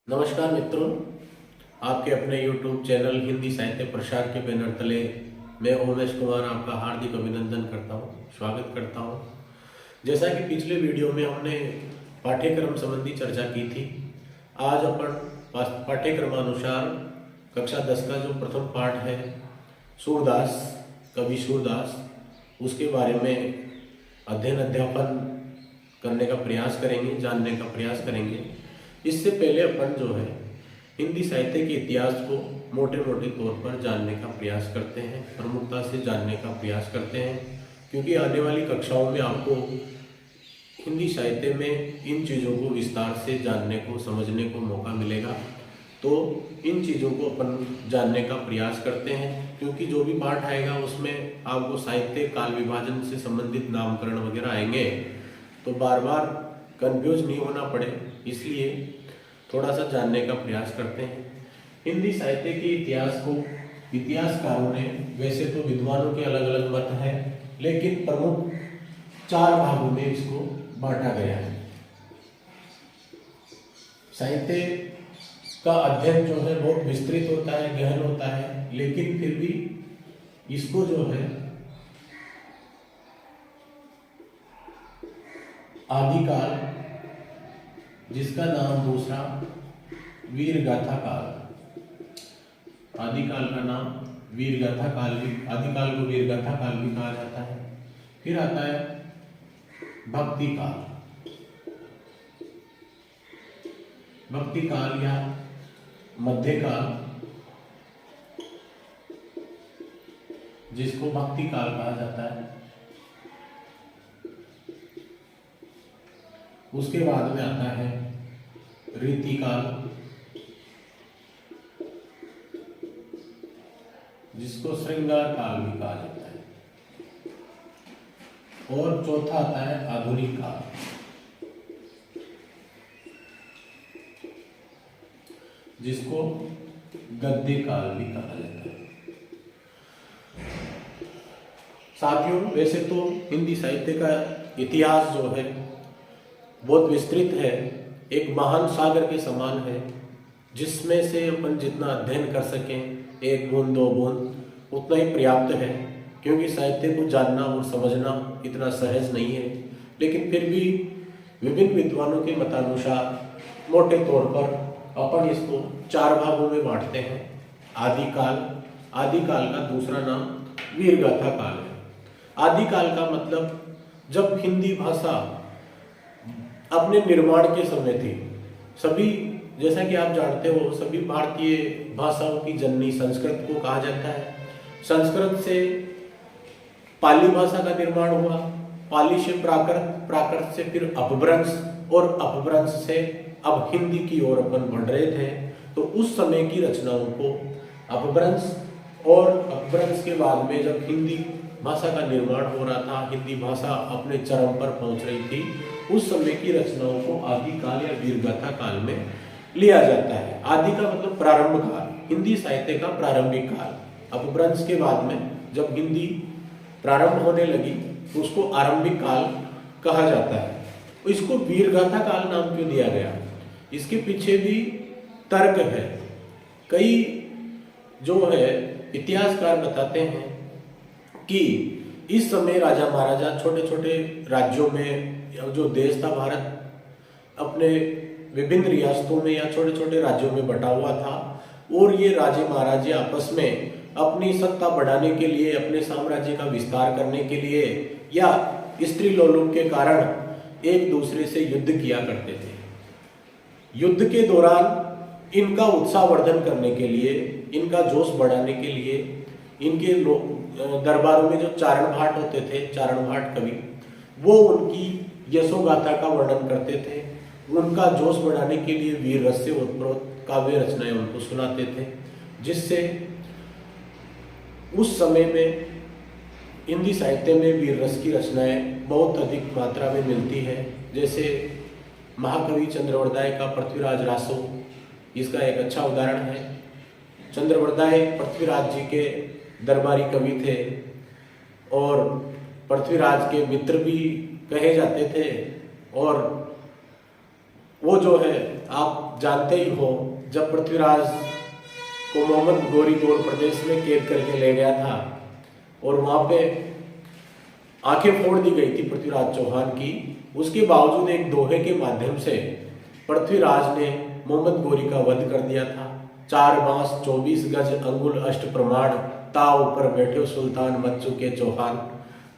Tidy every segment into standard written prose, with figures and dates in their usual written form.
नमस्कार मित्रों, आपके अपने YouTube चैनल हिंदी साहित्य प्रसार के बैनर तले मैं उमेश कुमार आपका हार्दिक अभिनंदन करता हूं, स्वागत करता हूं। जैसा कि पिछले वीडियो में हमने पाठ्यक्रम संबंधी चर्चा की थी, आज अपन पाठ्यक्रमानुसार कक्षा 10 का जो प्रथम पाठ है सूरदास, कवि सूरदास, उसके बारे में अध्ययन अध्यापन करने का प्रयास करेंगे, जानने का प्रयास करेंगे। इससे पहले अपन जो है हिंदी साहित्य के इतिहास को मोटे मोटे तौर पर जानने का प्रयास करते हैं, प्रमुखता से जानने का प्रयास करते हैं, क्योंकि आने वाली कक्षाओं में आपको हिंदी साहित्य में इन चीज़ों को विस्तार से जानने को, समझने को मौका मिलेगा। तो इन चीज़ों को अपन जानने का प्रयास करते हैं, क्योंकि जो भी पाठ आएगा उसमें आपको साहित्य काल विभाजन से संबंधित नामकरण वगैरह आएंगे, तो बार बार कंफ्यूज नहीं होना पड़े, इसलिए थोड़ा सा जानने का प्रयास करते हैं। हिंदी साहित्य के इतिहास को इतिहासकारों ने, वैसे तो विद्वानों के अलग अलग मत हैं, लेकिन प्रमुख 4 भागों में इसको बांटा गया है। साहित्य का अध्ययन जो है बहुत विस्तृत होता है, गहन होता है, लेकिन फिर भी इसको जो है आदिकाल, जिसका नाम दूसरा वीर गाथा काल, आदिकाल का नाम वीर गाथा काल भी, आदिकाल को वीर गाथा काल भी कहा जाता है। फिर आता है भक्ति काल, भक्ति काल या मध्यकाल, जिसको भक्ति काल कहा जाता है। उसके बाद में आता है रीतिकाल, जिसको श्रृंगार काल भी कहा जाता है। और चौथा आता है आधुनिक काल, जिसको गद्य काल भी कहा जाता है। साथियों, वैसे तो हिंदी साहित्य का इतिहास जो है बहुत विस्तृत है, एक महान सागर के समान है, जिसमें से अपन जितना अध्ययन कर सकें, 1 बूंद 2 बूंद उतना ही पर्याप्त है, क्योंकि साहित्य को जानना और समझना इतना सहज नहीं है। लेकिन फिर भी विभिन्न विद्वानों के मतानुसार मोटे तौर पर अपन इसको 4 भागों में बांटते हैं। आदिकाल, आदिकाल का दूसरा नाम वीरगाथा काल है। आदिकाल का मतलब जब हिंदी भाषा अपने निर्माण के समय थी। सभी, जैसा कि आप जानते हो, सभी भारतीय भाषाओं की जननी संस्कृत को कहा जाता है। संस्कृत से पाली भाषा का निर्माण हुआ, पाली से प्राकृत, प्राकृत से फिर अपभ्रंश, और अपभ्रंश से अब हिंदी की ओर अपन बढ़ रहे थे। तो उस समय की रचनाओं को अपभ्रंश, और अपभ्रंश के बाद में जब हिंदी भाषा का निर्माण हो रहा था, हिंदी भाषा अपने चरम पर पहुंच रही थी, उस समय की रचनाओं को आदिकाल या वीरगाथा काल में लिया जाता है। आदि का मतलब प्रारंभ काल, हिंदी साहित्य का प्रारंभिक काल। अपभ्रंश के बाद में जब हिंदी प्रारंभ होने लगी, उसको आरंभिक काल कहा जाता है। इसको वीरगाथा काल नाम क्यों दिया गया, इसके पीछे भी तर्क है। कई जो है इतिहासकार बताते हैं कि इस समय राजा महाराजा छोटे छोटे राज्यों में, जो देश था भारत अपने विभिन्न रियासतों में या छोटे छोटे राज्यों में बटा हुआ था, और ये राजे महाराजे आपस में अपनी सत्ता बढ़ाने के लिए, अपने साम्राज्य का विस्तार करने के लिए, या स्त्री लोलुप के कारण एक दूसरे से युद्ध किया करते थे। युद्ध के दौरान इनका उत्साहवर्धन करने के लिए, इनका जोश बढ़ाने के लिए, इनके दरबारों में जो चारण भाट होते थे, चारण भाट कवि, वो उनकी यशोगाथा का वर्णन करते थे। उनका जोश बढ़ाने के लिए वीर रस से ओतप्रोत काव्य रचनाएं उनको सुनाते थे, जिससे उस समय में हिंदी साहित्य में वीर रस की रचनाएं बहुत अधिक मात्रा में मिलती है। जैसे महाकवि चंद्रवरदाय का पृथ्वीराज रासो, इसका एक अच्छा उदाहरण है। चंद्रवरदाय पृथ्वीराज जी के दरबारी कवि थे, और पृथ्वीराज के मित्र भी कहे जाते थे, और वो जो है आप आप जानते ही हो, जब पृथ्वीराज को मोहम्मद गोरी गौड़ प्रदेश में कैद करके ले गया था और वहाँ पे आंखें फोड़ दी गई थी पृथ्वीराज चौहान की, उसके बावजूद एक दोहे के माध्यम से पृथ्वीराज ने मोहम्मद गोरी का वध कर दिया था। 4 बांस 24 गज अंगुल अष्ट प्रमाण, ताव ऊपर बैठे सुल्तान मच चुके चौहान।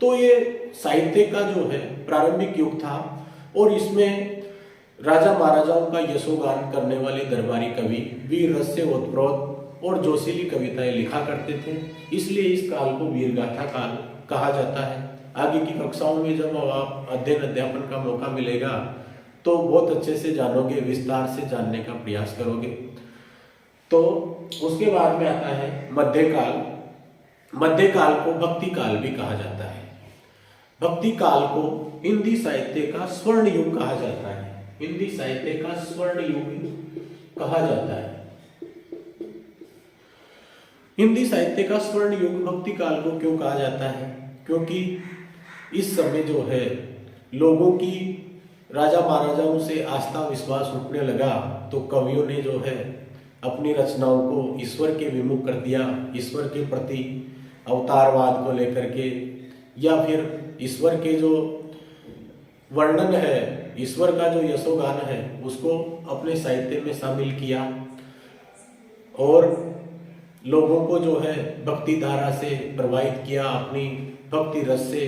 तो ये साहित्य का जो है प्रारंभिक युग था और इसमें राजा महाराजाओं का यशोगान करने वाले दरबारी कवि वीर रस से ओतप्रोत और जोशीली कविताएं लिखा करते थे, इसलिए इस काल को वीरगाथा काल कहा जाता है। आगे की कक्षाओं में जब आप अध्ययन अध्यापन का मौका मिलेगा तो बहुत अच्छे से जानोगे, विस्तार से जानने का प्रयास करोगे। तो उसके बाद में आता है मध्यकाल। मध्यकाल को भक्ति काल भी कहा जाता है। भक्ति काल को हिंदी साहित्य का स्वर्ण युग कहा जाता है। हिंदी साहित्य का स्वर्ण युग कहा जाता है। हिंदी साहित्य का स्वर्ण युग भक्ति काल को क्यों कहा जाता है? क्योंकि इस समय जो है लोगों की राजा महाराजाओं से आस्था विश्वास उठने लगा, तो कवियों ने जो है अपनी रचनाओं को ईश्वर के विमुख कर दिया। ईश्वर के प्रति अवतारवाद को लेकर के या फिर ईश्वर के जो वर्णन है, ईश्वर का जो यशोगान है, उसको अपने साहित्य में शामिल किया और लोगों को जो है भक्ति धारा से प्रभावित किया, अपनी भक्ति रस से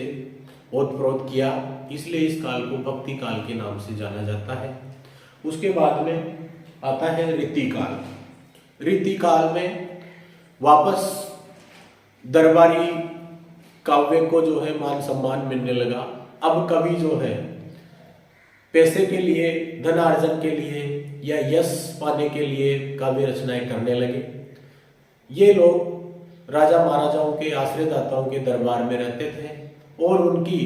ओतप्रोत किया। इसलिए इस काल को भक्ति काल के नाम से जाना जाता है। उसके बाद में आता है रीतिकाल। रीतिकाल में वापस दरबारी काव्य को जो है मान सम्मान मिलने लगा। अब कवि जो है पैसे के लिए, धनार्जन के लिए या यश पाने के लिए काव्य रचनाएं करने लगे। ये लोग राजा महाराजाओं के आश्रयदाताओं के दरबार में रहते थे और उनकी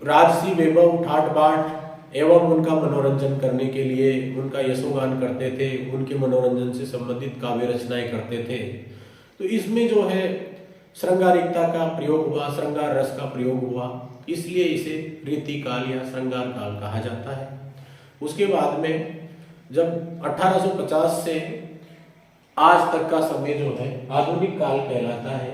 राजसी वैभव ठाट बाट एवं उनका मनोरंजन करने के लिए उनका यशोगान करते थे, उनके मनोरंजन से संबंधित काव्य रचनाएं करते थे। तो इसमें जो है श्रृंगारिकता का प्रयोग हुआ, श्रृंगार रस का प्रयोग हुआ, इसलिए इसे रीतिकाल या श्रृंगार काल कहा जाता है। उसके बाद में जब 1850 से आज तक का समय जो है आधुनिक काल कहलाता है।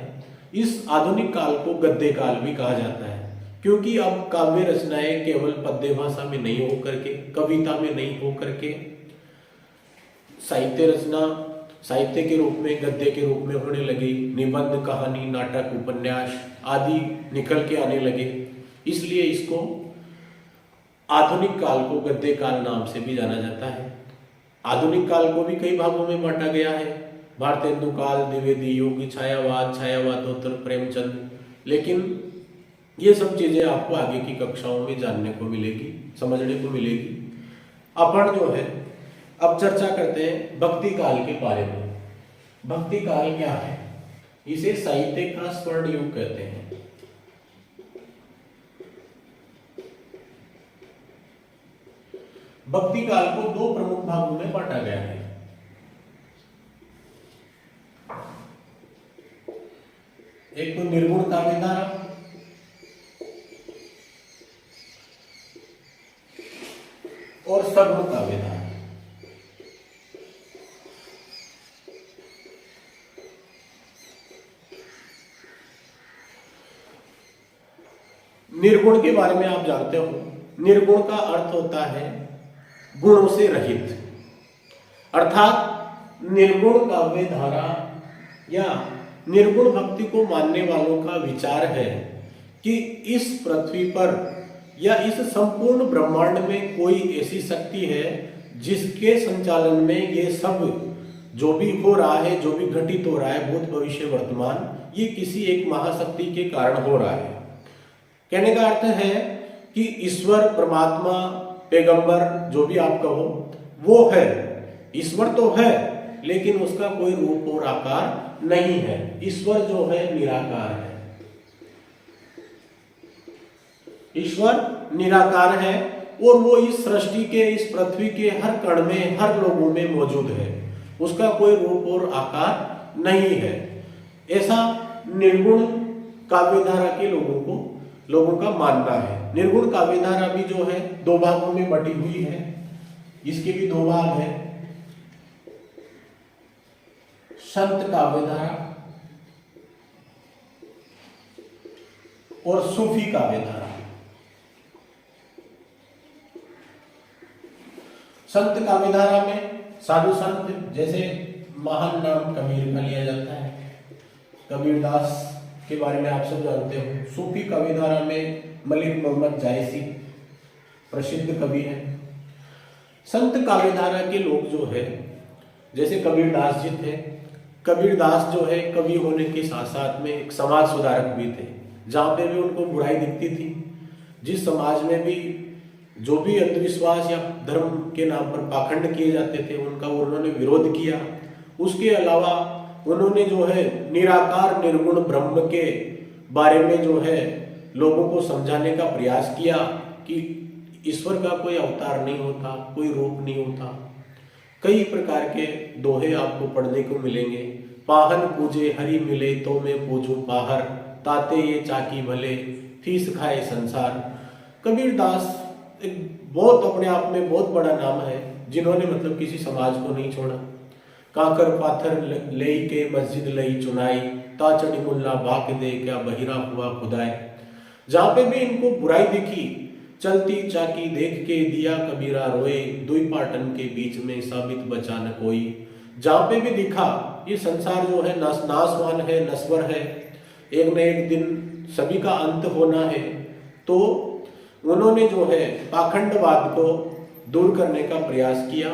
इस आधुनिक काल को गद्य काल भी कहा जाता है, क्योंकि अब काव्य रचनाएं केवल पद्य भाषा में नहीं होकर के, कविता में नहीं होकर के साहित्य रचना साहित्य के रूप में, गद्य के रूप में होने लगी। निबंध, कहानी, नाटक, उपन्यास आदि निकल के आने लगे। इसलिए इसको आधुनिक काल को गद्य काल नाम से भी जाना जाता है। आधुनिक काल को भी कई भागों में बांटा गया है। भारतेंदु काल, द्विवेदी युग, छायावाद, छायावादोत्तर, प्रेमचंद। लेकिन ये सब चीजें आपको आगे की कक्षाओं में जानने को मिलेगी, समझने को मिलेगी। अपन जो है अब चर्चा करते हैं भक्ति काल के बारे में। भक्ति काल क्या है? इसे साहित्य का स्वर्ण युग कहते हैं। भक्ति काल को 2 प्रमुख भागों में बांटा गया है। एक तो निर्गुण काव्यधारा और सगुण काव्यधारा। निर्गुण के बारे में आप जानते हो। निर्गुण का अर्थ होता है गुणों से रहित, अर्थात निर्गुण काव्य धारा या निर्गुण भक्ति को मानने वालों का विचार है कि इस पृथ्वी पर या इस संपूर्ण ब्रह्मांड में कोई ऐसी शक्ति है जिसके संचालन में ये सब जो भी हो रहा है, जो भी घटित हो रहा है, भूत भविष्य वर्तमान, ये किसी एक महाशक्ति के कारण हो रहा है। कहने का अर्थ है कि ईश्वर, परमात्मा, पैगंबर, जो भी आप कहो, वो है। ईश्वर तो है लेकिन उसका कोई रूप और आकार नहीं है। ईश्वर जो है निराकार है। ईश्वर निराकार है और वो इस सृष्टि के, इस पृथ्वी के हर कण में, हर लोगों में मौजूद है। उसका कोई रूप और आकार नहीं है। ऐसा निर्गुण काव्यधारा के लोगों का मानना है। निर्गुण काव्यधारा भी जो है 2 भागों में बटी हुई है। इसके भी दो भाग हैं, संत काव्यधारा और सूफी काव्यधारा। संत काव्यधारा में साधु संत, जैसे महान नाम कबीर का लिया जाता है, कबीरदास के बारे में आप सब जानते हो। सूफी काव्यधारा में मलिक मोहम्मद जायसी प्रसिद्ध कवि हैं। संत काव्यधारा के लोग जो है, जैसे कबीरदास जी थे, कबीरदास जो है कवि होने के साथ साथ में एक समाज सुधारक भी थे। जहाँ पे भी उनको बुराई दिखती थी, जिस समाज में भी जो भी अंधविश्वास या धर्म के नाम पर पाखंड किए जाते थे, उनका उन्होंने विरोध किया। उसके अलावा उन्होंने जो है निराकार निर्गुण ब्रह्म के बारे में जो है लोगों को समझाने का प्रयास किया कि ईश्वर का कोई अवतार नहीं होता, कोई रूप नहीं होता। कई प्रकार के दोहे आपको पढ़ने को मिलेंगे। पाहन पूजे हरि मिले तो मैं पूजूं पाहर, ताते ये चाकी भले फीस खाए संसार। कबीरदास एक बहुत अपने आप में बहुत बड़ा नाम है, जिन्होंने मतलब किसी समाज को नहीं छोड़ा। काकर पाथर लई के मस्जिद लई चुनाई, ताचड़ी मुल्ला बाक दे क्या बहिरा हुआ खुदाए। जहाँ पे भी इनको बुराई दिखी, चलती चाकी देख के दिया कबीरा रोए, दुई पाटन के बीच में साबित बचा न कोई। जहाँ पे भी दिखा ये संसार जो है नासवान है, नश्वर है, एक न एक दिन सभी का अंत होना है। तो उन्होंने जो है पाखंडवाद को दूर करने का प्रयास किया,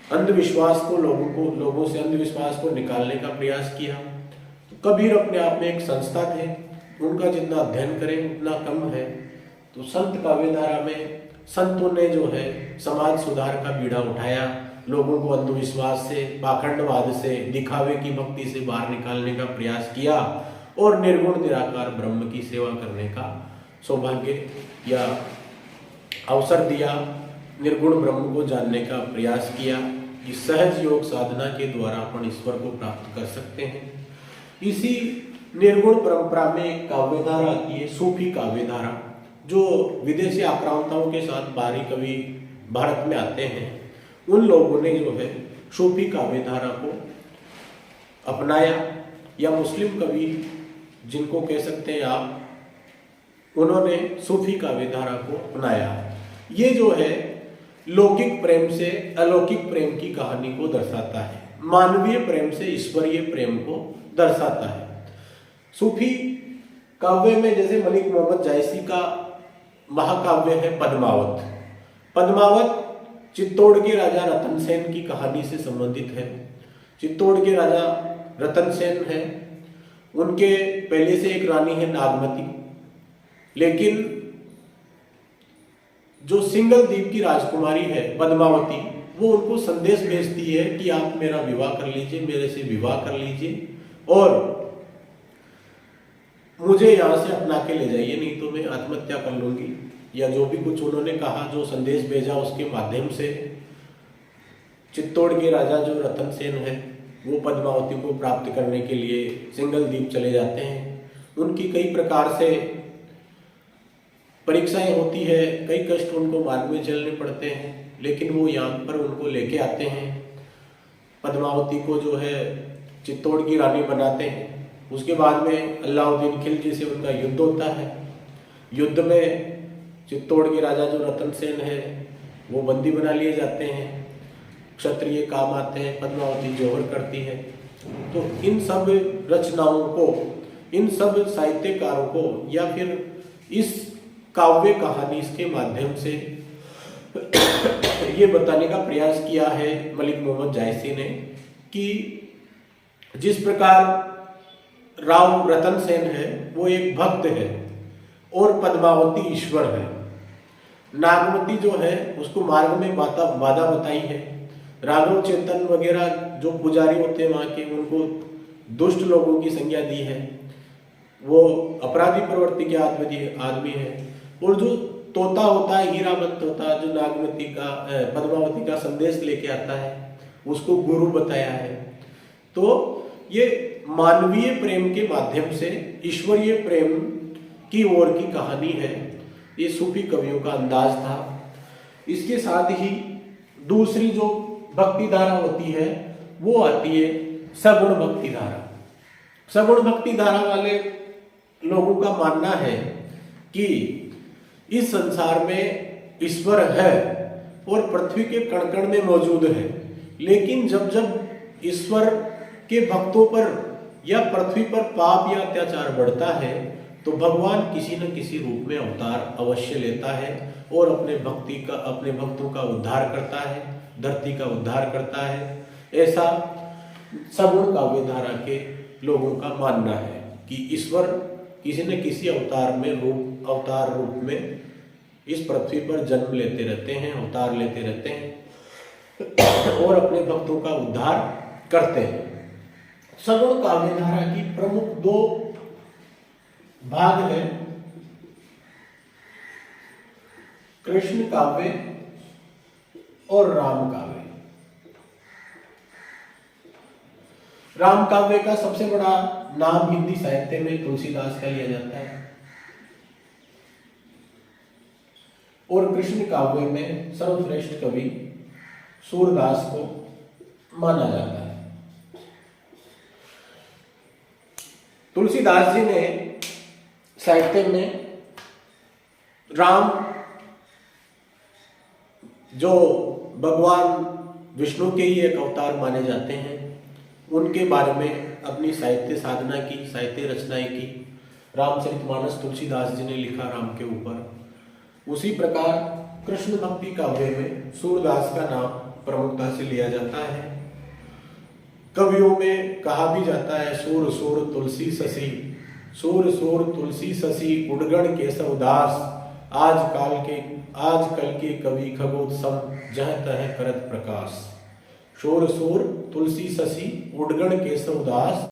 अंधविश्वास को लोगों से अंधविश्वास को निकालने का प्रयास किया। तो कबीर अपने आप में एक संस्था थे, उनका जितना अध्ययन करें उतना कम है। तो संत काव्यधारा में संतों ने जो है समाज सुधार का बीड़ा उठाया, लोगों को अंधविश्वास से, पाखंडवाद से, दिखावे की भक्ति से बाहर निकालने का प्रयास किया और निर्गुण निराकार ब्रह्म की सेवा करने का सौभाग्य या अवसर दिया। निर्गुण ब्रह्म को जानने का प्रयास किया कि सहज योग साधना के द्वारा अपन ईश्वर को प्राप्त कर सकते हैं। इसी निर्गुण परंपरा में एक काव्यधारा आती है, सूफी काव्यधारा, जो विदेशी आक्रांताओं के साथ बाहरी कवि भारत में आते हैं। उन लोगों ने जो है सूफी काव्यधारा को अपनाया, या मुस्लिम कवि जिनको कह सकते हैं आप, उन्होंने सूफी काव्यधारा को अपनाया। ये जो है लौकिक प्रेम से अलौकिक प्रेम की कहानी को दर्शाता है, मानवीय प्रेम से ईश्वरीय प्रेम को दर्शाता है। सूफी काव्य में जैसे मलिक मोहम्मद जायसी का महाकाव्य है पद्मावत। पद्मावत चित्तौड़ के राजा रतन सेन की कहानी से संबंधित है। चित्तौड़ के राजा रतन सेन है, उनके पहले से एक रानी है नागमती, लेकिन जो सिंगल द्वीप की राजकुमारी है पद्मावती, वो उनको संदेश भेजती है कि आप मेरा विवाह कर लीजिए, मेरे से विवाह कर लीजिए और मुझे यहाँ से अपना के ले जाइए, नहीं तो मैं आत्महत्या कर लूंगी। या जो भी कुछ उन्होंने कहा, जो संदेश भेजा, उसके माध्यम से चित्तौड़ के राजा जो रतन सेन है वो पद्मावती को प्राप्त करने के लिए सिंगल द्वीप चले जाते हैं। उनकी कई प्रकार से परीक्षाएं होती है, कई कष्ट उनको मार्ग में झेलने पड़ते हैं, लेकिन वो यहाँ पर उनको लेके आते हैं। पद्मावती को जो है चित्तौड़ की रानी बनाते हैं। उसके बाद में अलाउद्दीन खिलजी से उनका युद्ध होता है। युद्ध में चित्तौड़ के राजा जो रतन सेन है वो बंदी बना लिए जाते हैं, क्षत्रिय काम आते हैं, पद्मावती जौहर करती है। तो इन सब रचनाओं को, इन सब साहित्यकारों को, या फिर इस काव्य कहानी के माध्यम से ये बताने का प्रयास किया है मलिक मोहम्मद जायसी ने कि जिस प्रकार राव रतन सेन है वो एक भक्त है और पद्मावती ईश्वर है। नागमती जो है उसको मार्ग में बाधा बताई है। राघव चेतन वगैरह जो पुजारी होते हैं वहाँ के, उनको दुष्ट लोगों की संज्ञा दी है, वो अपराधी प्रवृत्ति के आदमी है। और जो तोता होता है, हीरामंत होता है, जो नागमती का पद्मावती का संदेश लेके आता है, उसको गुरु बताया है। तो ये मानवीय प्रेम के माध्यम से ईश्वरीय प्रेम की ओर की कहानी है। ये सूफी कवियों का अंदाज था। इसके साथ ही दूसरी जो भक्ति धारा होती है वो आती है सगुण भक्ति धारा। सगुण भक्ति धारा वाले लोगों का मानना है कि इस संसार में ईश्वर है और पृथ्वी के कण कण में मौजूद है, लेकिन जब जब ईश्वर के भक्तों पर या पृथ्वी पर पाप या अत्याचार बढ़ता है तो भगवान किसी न किसी रूप में अवतार अवश्य लेता है और अपने भक्तों का उद्धार करता है, धरती का उद्धार करता है। ऐसा सगुण काव्य धारा के लोगों का मानना है कि ईश्वर किसी न किसी अवतार रूप में इस पृथ्वी पर जन्म लेते रहते हैं, अवतार लेते रहते हैं और अपने भक्तों का उद्धार करते हैं। सगुण काव्य धारा की प्रमुख दो भाग हैं, कृष्ण काव्य और राम काव्य। राम काव्य का सबसे बड़ा नाम हिंदी साहित्य में तुलसीदास का लिया जाता है और कृष्ण काव्य में सर्वश्रेष्ठ कवि सूरदास को माना जाता है। तुलसीदास जी ने साहित्य में राम जो भगवान विष्णु के ही एक अवतार माने जाते हैं उनके बारे में अपनी साहित्य साधना की, साहित्य रचनाएं की। रामचरितमानस तुलसीदास जी ने लिखा राम के ऊपर। उसी प्रकार कृष्ण भक्ति काव्य में सूरदास का नाम प्रमुखता से लिया जाता है। कवियों में कहा भी जाता है सूर सूर तुलसी शशि, सूर सूर तुलसी शशि उडगण केशवदास, आज कल के कवि खगोत्सम जह तह करत प्रकाश। शोर शोर तुलसी शशि उडगण केशवदास।